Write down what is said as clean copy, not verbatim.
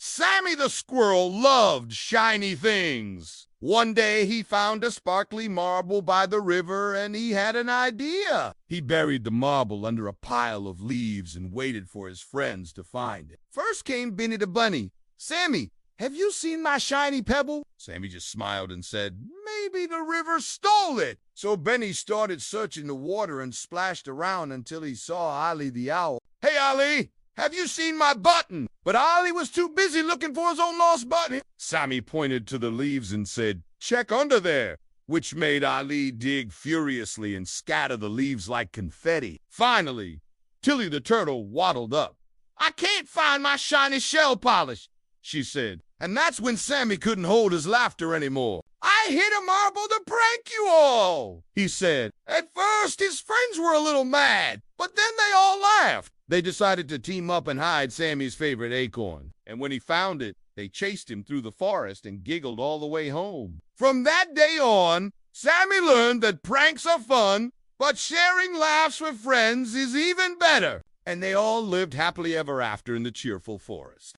Sammy the squirrel loved shiny things. One day he found a sparkly marble by the river and he had an idea. He buried the marble under a pile of leaves and waited for his friends to find it. First came Benny the bunny. "Sammy, have you seen my shiny pebble?" Sammy just smiled and said, "Maybe the river stole it." So Benny started searching the water and splashed around until he saw Ollie the owl. "Hey, Ollie, have you seen my button?" But Ollie was too busy looking for his own lost button. Sammy pointed to the leaves and said, "Check under there," which made Ollie dig furiously and scatter the leaves like confetti. Finally, Tilly the turtle waddled up. "I can't find my shiny shell polish," she said. And that's when Sammy couldn't hold his laughter anymore. "I hit a marble to prank you all," he said. At first, his friends were a little mad, but then they all laughed. They decided to team up and hide Sammy's favorite acorn. And when he found it, they chased him through the forest and giggled all the way home. From that day on, Sammy learned that pranks are fun, but sharing laughs with friends is even better. And they all lived happily ever after in the cheerful forest.